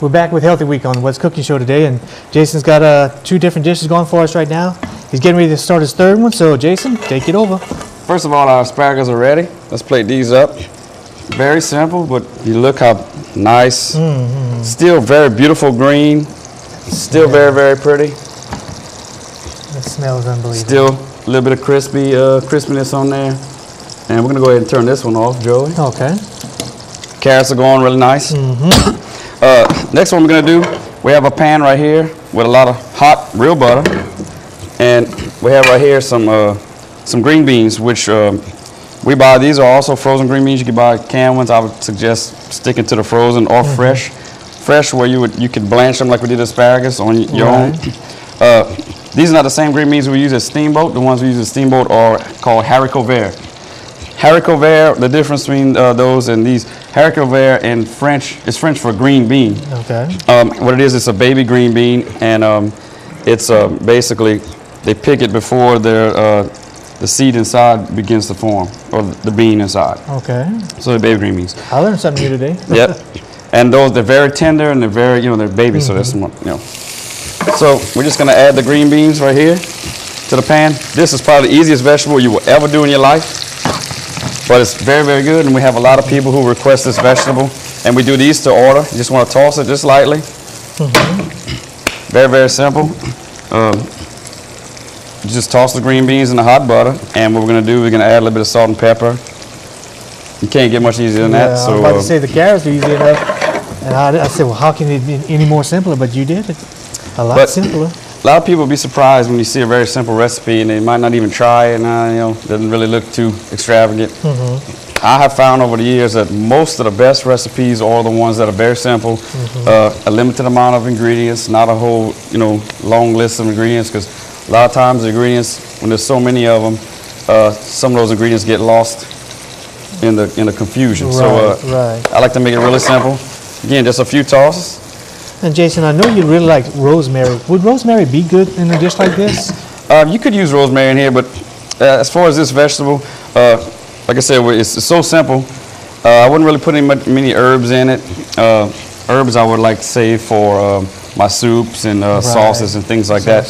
We're back with Healthy Week on What's Cooking Show today, and Jason's got 2 different dishes going for us right now. He's getting ready to start his 3rd one, so Jason, take it over. First of all, our asparagus are ready. Let's plate these up. Very simple, but you look how nice. Still very beautiful green. Still very, very pretty. It smells unbelievable. Still a little bit of crispiness on there. And we're gonna go ahead and turn this one off, Joey. Okay. Carrots are going really nice. Next one we're gonna do, we have a pan right here with a lot of hot, real butter. And we have right here some green beans, which we buy. These are also frozen green beans. You can buy canned ones. I would suggest sticking to the frozen or fresh. Fresh, where you could blanch them like we did asparagus on your own. These are not the same green beans we use at Steamboat. The ones we use at Steamboat are called haricot vert. Haricot vert, the difference between those and these, haricot vert in French is French for green bean. Okay. What it is, it's a baby green bean, and it's basically they pick it before the seed inside begins to form, or the bean inside. Okay. So they're baby green beans. I learned something new today. Yep. And they're very tender and they're very, they're babies, so that's So we're just gonna add the green beans right here to the pan. This is probably the easiest vegetable you will ever do in your life. But it's very, very good, and we have a lot of people who request this vegetable, and we do these to order. You just want to toss it just lightly. Very, very simple. You just toss the green beans in the hot butter, and what we're going to do, we're going to add a little bit of salt and pepper. You can't get much easier than that. So I was about to say the carrots are easy enough, and I said, well, how can it be any more simpler? But you did it a lot simpler. A lot of people will be surprised when you see a very simple recipe and they might not even try it, and doesn't really look too extravagant. I have found over the years that most of the best recipes are the ones that are very simple, a limited amount of ingredients, not a whole long list of ingredients, because a lot of times the ingredients, when there's so many of them, some of those ingredients get lost in the confusion. I like to make it really simple. Again, just a few tosses. And Jason, I know you really like rosemary. Would rosemary be good in a dish like this? You could use rosemary in here, but as far as this vegetable, like I said, it's so simple. I wouldn't really put many herbs in it. Herbs I would like to save for my soups and sauces and things like that.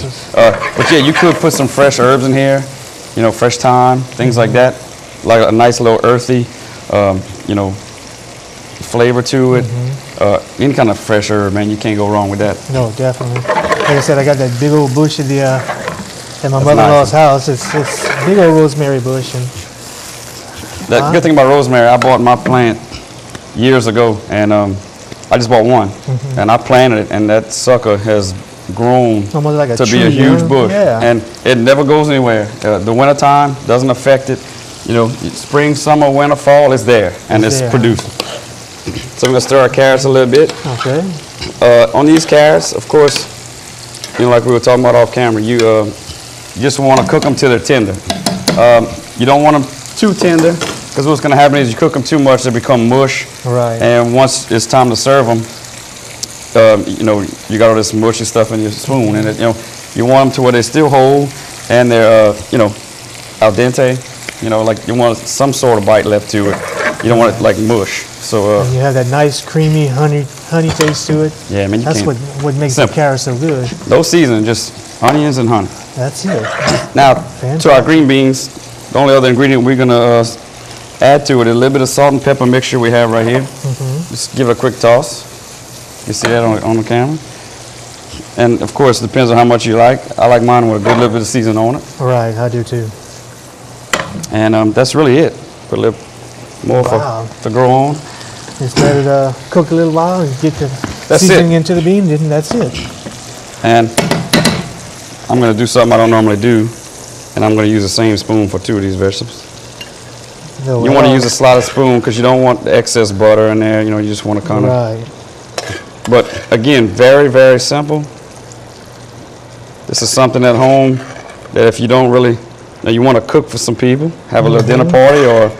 But yeah, you could put some fresh herbs in here, fresh thyme, things like that, like a nice little earthy, flavor to it. Any kind of fresh herb, man, you can't go wrong with that. No, definitely. Like I said, I got that big old bush at my mother-in-law's house. It's a big old rosemary bush. And the good thing about rosemary, I bought my plant years ago, and I just bought one, and I planted it, and that sucker has grown almost like to be a huge bush, and it never goes anywhere. The winter time doesn't affect it. Spring, summer, winter, fall, it's there, and it's producing. So we're gonna stir our carrots a little bit. Okay. On these carrots, of course, like we were talking about off camera, you just want to cook them till they're tender. You don't want them too tender, because what's gonna happen is you cook them too much, they become mush. Right. And once it's time to serve them, you got all this mushy stuff in your spoon, and you want them to where they're still whole and they're al dente. Like you want some sort of bite left to it. You don't want it like mush. So and you have that nice creamy honey taste to it. Yeah, man, that's what makes the carrot so good. No seasoning, just onions and honey. That's it. Now, to our green beans, the only other ingredient we're gonna add to it is a little bit of salt and pepper mixture we have right here. Just give it a quick toss. You see that on the camera? And of course, it depends on how much you like. I like mine with a good little bit of seasoning on it. Right, I do too. And that's really it. Put a little more to grow on. Just let it cook a little while and get the seasoning into the beans, and that's it. And I'm going to do something I don't normally do, and I'm going to use the same spoon for 2 of these vegetables. You want to use a slotted spoon because you don't want the excess butter in there. You just want to kind of. Right. But again, very, very simple. This is something at home that if you don't really, you want to cook for some people, have a little dinner party, or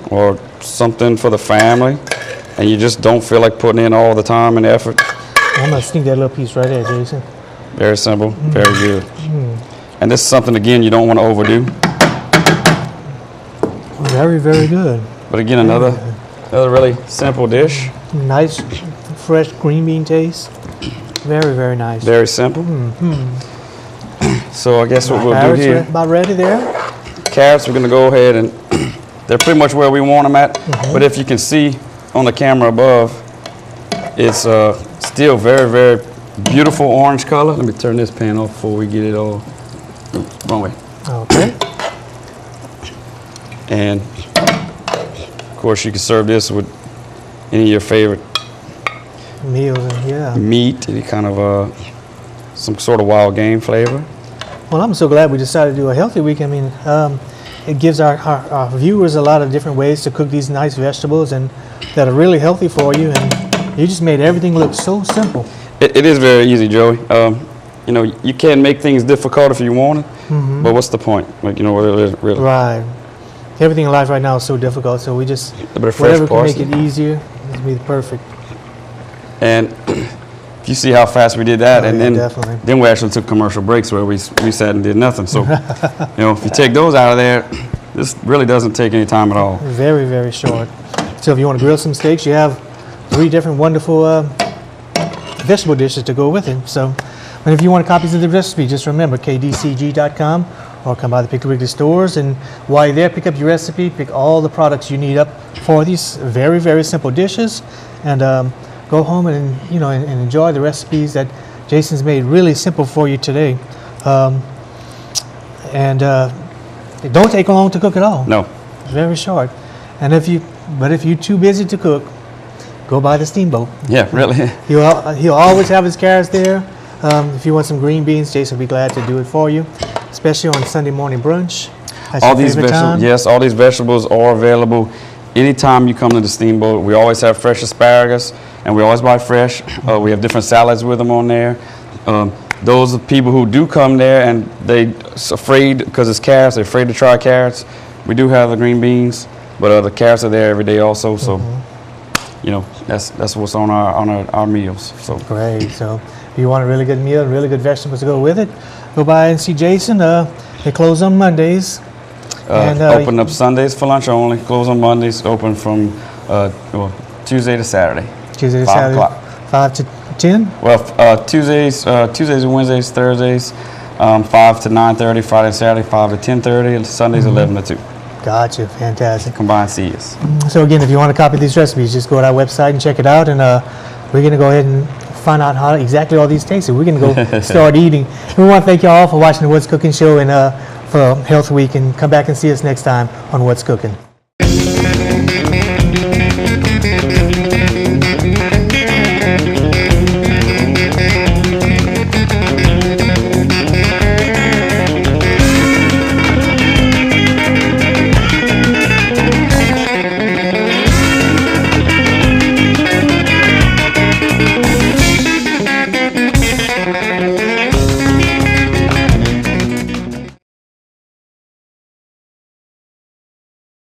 or something for the family, and you just don't feel like putting in all the time and effort. I'm gonna sneak that little piece right there, Jason. Very simple, very good. And this is something, again, you don't want to overdo. Very, very good. But again, another really simple dish. Nice fresh green bean taste. Very, very nice. Very simple. So I guess what we'll do Carrots here, about ready there. carrots, we're going to go ahead and they're pretty much where we want them at. But if you can see on the camera above, it's still very, very beautiful orange color. Let me turn this pan off before we get it all. Wrong way. Okay. And of course, you can serve this with any of your favorite Meals in here. meat, any kind of some sort of wild game flavor. Well, I'm so glad we decided to do a healthy week. I mean, it gives our viewers a lot of different ways to cook these nice vegetables and that are really healthy for you. And you just made everything look so simple. It is very easy, Joey. You know, you can make things difficult if you want it, but what's the point? Like, you know, really. Right. Everything in life right now is so difficult, so we just, A bit of fresh whatever can make parsley. it easier, is be perfect. And if you see how fast we did that, Oh, and yeah, definitely. then we actually took commercial breaks where we sat and did nothing. So, you know, if you take those out of there, this really doesn't take any time at all. Very, very short. So if you want to grill some steaks, you have 3 different wonderful vegetable dishes to go with it. So, and if you want copies of the recipe, just remember kdcg.com or come by the Piggly Wiggly stores. And while you're there, pick up your recipe, pick all the products you need up for these very, very simple dishes, and go home and and enjoy the recipes that Jason's made really simple for you today. It don't take long to cook at all. No. Very short. And if you're too busy to cook, go buy the steamboat. Yeah, really. He'll always have his carrots there. If you want some green beans, Jason will be glad to do it for you, especially on Sunday morning brunch. That's All your these favorite vegetables, time. yes, all these vegetables are available anytime you come to the steamboat. We always have fresh asparagus, and we always buy fresh. We have different salads with them on there. Those are people who do come there and they're afraid because it's carrots. They're afraid to try carrots. We do have the green beans, but the carrots are there every day also. So, you know, that's what's on our meals. So Great. So if you want a really good meal and really good vegetables to go with it, go by and see Jason. They close on Mondays. open up Sundays for lunch only. Close on Mondays. Open from Tuesday to Saturday. Tuesday to 5 Saturday, o'clock. 5 to 10? Well, Tuesdays and Wednesdays, Thursdays, 5 to 9:30. Friday and Saturday, 5 to 10:30. And Sundays, 11 to 2. Gotcha. Fantastic. Come by and see us. So again, if you want to copy these recipes, just go to our website and check it out. And we're going to go ahead and find out how exactly all these taste. We're going to go start eating. And we want to thank you all for watching the What's Cooking Show and for Health Week. And come back and see us next time on What's Cooking.